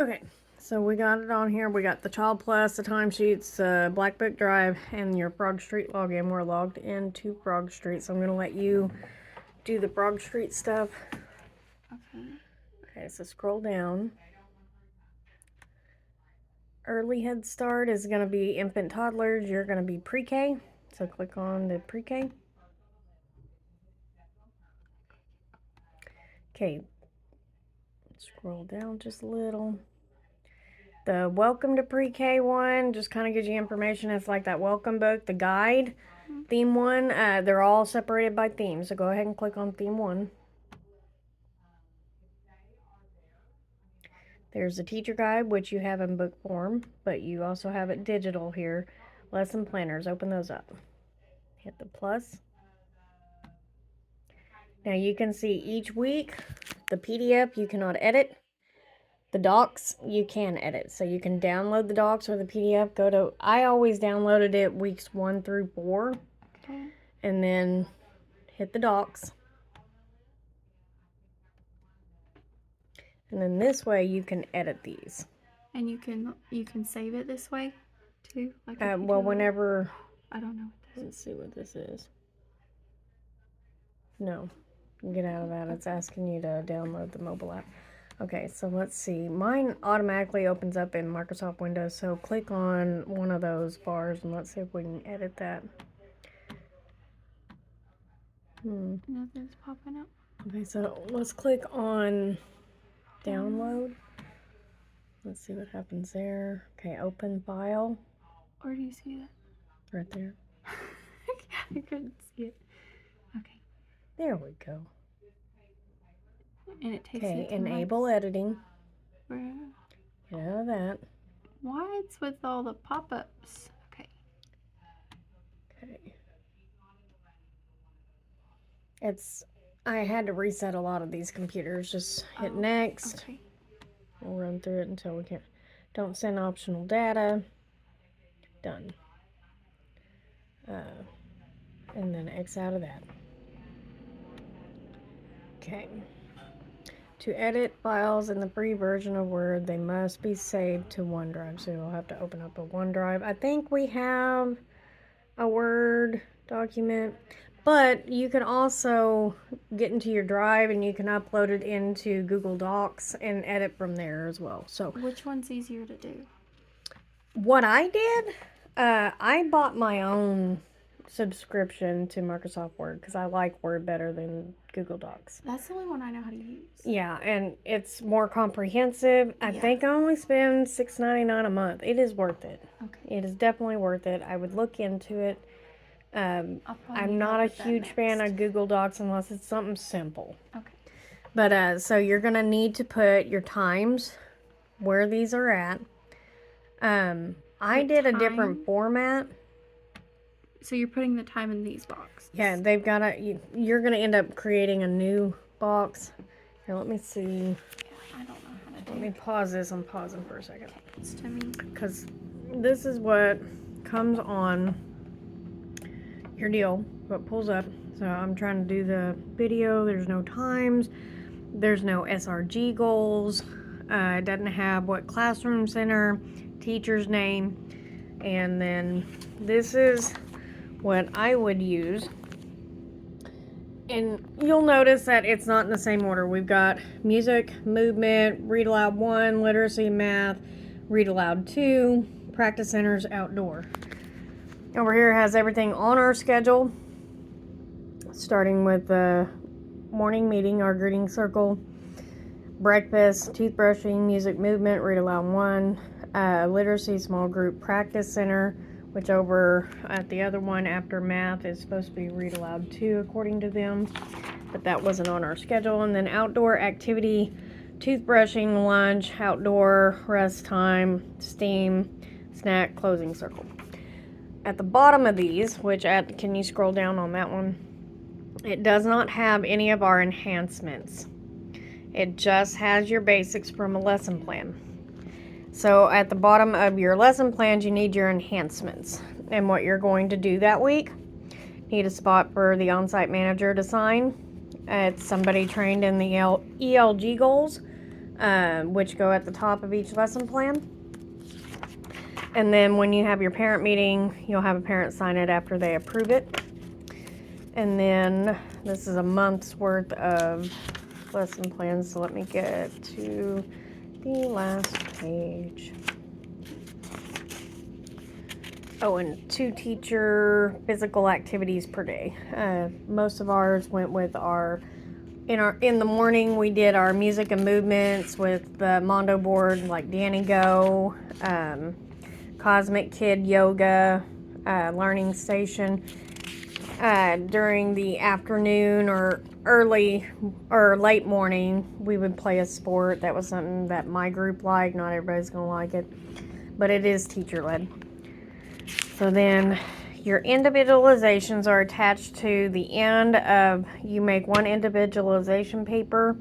Okay, so we got it on here. We got the Child Plus, the timesheets, Black Book Drive, and your Frog Street login. We're logged into Frog Street, so I'm going to let you do the Frog Street stuff. Okay. Okay, so scroll down. Early Head Start is going to be infant toddlers. You're going to be pre-K, so click on the pre-K. Okay, scroll down just a little. The Welcome to Pre-K one just kind of gives you information. It's like that welcome book, the guide. Theme one, they're all separated by theme, so go ahead and click on theme one. There's the teacher guide, which you have in book form, but you also have it digital here. Lesson planners, open those up. Hit the plus. Now you can see each week, the PDF you cannot edit. The docs you can edit. So you can download the docs or the PDF. I always downloaded it weeks 1 through 4. Okay. And then hit the docs. And then this way you can edit these. And you can save it this way too? Like Well, whenever... I don't know. Let's see what this is. No. Get out of that. It's asking you to download the mobile app. Okay, so let's see. Mine automatically opens up in Microsoft Windows, so click on one of those bars and let's see if we can edit that. Nothing's popping up. Okay, so let's click on download. Let's see what happens there. Okay, open file. Where do you see that? Right there. I couldn't see it. Okay. There we go. And it takes Okay, it to enable editing. Where? Get out of that. Why it's with all the pop-ups? Okay. Okay. I had to reset a lot of these computers. Just hit next. Okay. We'll run through it until we can't. Don't send optional data. Done. And then X out of that. Okay. To edit files in the free version of Word, they must be saved to OneDrive. So you'll have to open up a OneDrive. I think we have a Word document, but you can also get into your Drive and you can upload it into Google Docs and edit from there as well. So which one's easier to do? What I did, I bought my own subscription to Microsoft Word because I like Word better than Google Docs. That's the only one I know how to use. Yeah, and it's more comprehensive. I think I only spend $6.99 a month. It is worth it. Okay. It is definitely worth it. I would look into it. I'm not a huge fan of Google Docs unless it's something simple. Okay. But so you're going to need to put your times where these are at. I did a different format. So you're putting the time in these boxes. Yeah, they've got you're going to end up creating a new box. Here, let me see. I don't know how to do Let me pause this. I'm pausing for a second. Okay, it's to me. Because this is what comes on your deal, what pulls up. So I'm trying to do the video. There's no times. There's no SRG goals. It doesn't have what classroom center, teacher's name. And then this is what I would use. And you'll notice that it's not in the same order. We've got music, movement, read aloud 1, literacy, math, read aloud 2, practice centers, outdoor. Over here has everything on our schedule, starting with the morning meeting, our greeting circle, breakfast, toothbrushing, music, movement, read aloud 1, literacy, small group, practice center, which over at the other one after math is supposed to be read aloud 2 according to them, but that wasn't on our schedule. And then outdoor activity, toothbrushing, lunch, outdoor, rest time, STEAM, snack, closing circle. At the bottom of these, can you scroll down on that one? It does not have any of our enhancements. It just has your basics from a lesson plan. So at the bottom of your lesson plans, you need your enhancements and what you're going to do that week. Need a spot for the on-site manager to sign. It's somebody trained in the ELG goals. which go at the top of each lesson plan. And then when you have your parent meeting, you'll have a parent sign it after they approve it. And then this is a month's worth of lesson plans. So let me get to the last page. Oh, and 2 teacher physical activities per day. Most of ours went with in the morning we did our music and movements with the Mondo board, like Danny Go, Cosmic Kid Yoga, Learning Station. During the afternoon or early or late morning, we would play a sport. That was something that my group liked. Not everybody's gonna like it, but it is teacher-led. So then your individualizations are attached to the end of, you make 1 individualization paper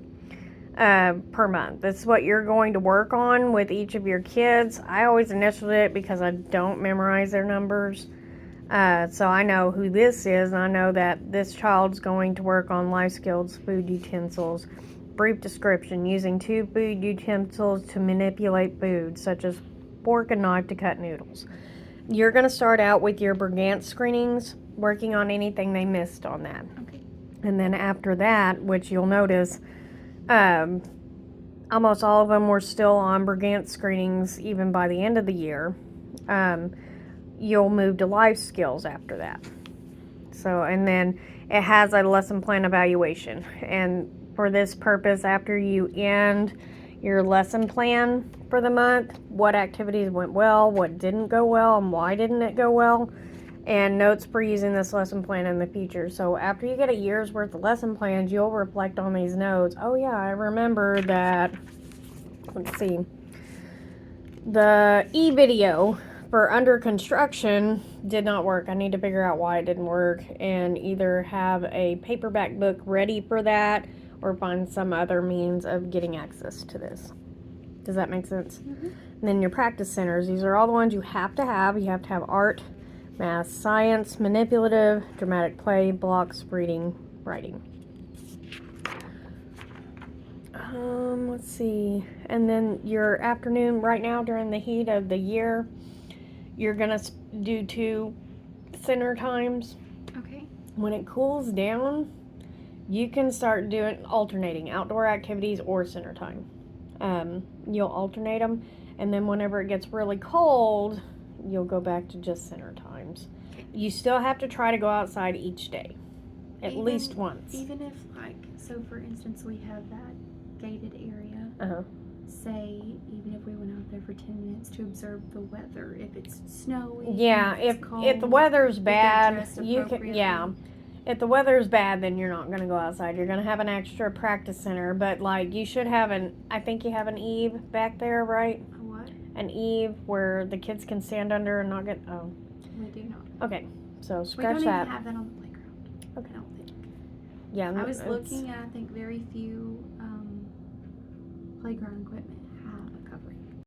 per month. This is what you're going to work on with each of your kids. I always initialed it because I don't memorize their numbers. So I know who this is, and I know that this child's going to work on life skills, food utensils. Brief description: using 2 food utensils to manipulate food, such as fork and knife to cut noodles. You're going to start out with your Brigance screenings, working on anything they missed on that. Okay. And then after that, which you'll notice, almost all of them were still on Brigance screenings even by the end of the year. You'll move to life skills after that. So, and then it has a lesson plan evaluation. And for this purpose, after you end your lesson plan for the month, what activities went well, what didn't go well, and why didn't it go well, and notes for using this lesson plan in the future. So after you get a year's worth of lesson plans, you'll reflect on these notes. Oh yeah, I remember that, let's see, the e-video for under construction did not work. I need to figure out why it didn't work and either have a paperback book ready for that or find some other means of getting access to this. Does that make sense? Mm-hmm. And then your practice centers. These are all the ones you have to have. You have to have art, math, science, manipulative, dramatic play, blocks, reading, writing. Let's see. And then your afternoon, right now during the heat of the year, you're going to do 2 center times. Okay. When it cools down, you can start doing alternating outdoor activities or center time. You'll alternate them, and then whenever it gets really cold, you'll go back to just center times. You still have to try to go outside each day, at least once. Even if, like, so for instance, we have that gated area. Uh-huh. Say, even if we went out there for 10 minutes to observe the weather, if it's snowy, Yeah, if it's if cold, the weather's they're bad, dressed you can, appropriately. yeah. If the weather's bad, then you're not going to go outside. You're going to have an extra practice center, but like you should have I think you have an eave back there, right? A what? An eave where the kids can stand under and not get, We do not. okay, so We scratch don't that. even have that on the playground. Okay. I don't think. Yeah, I was it's- looking at, I think, very few playground equipment.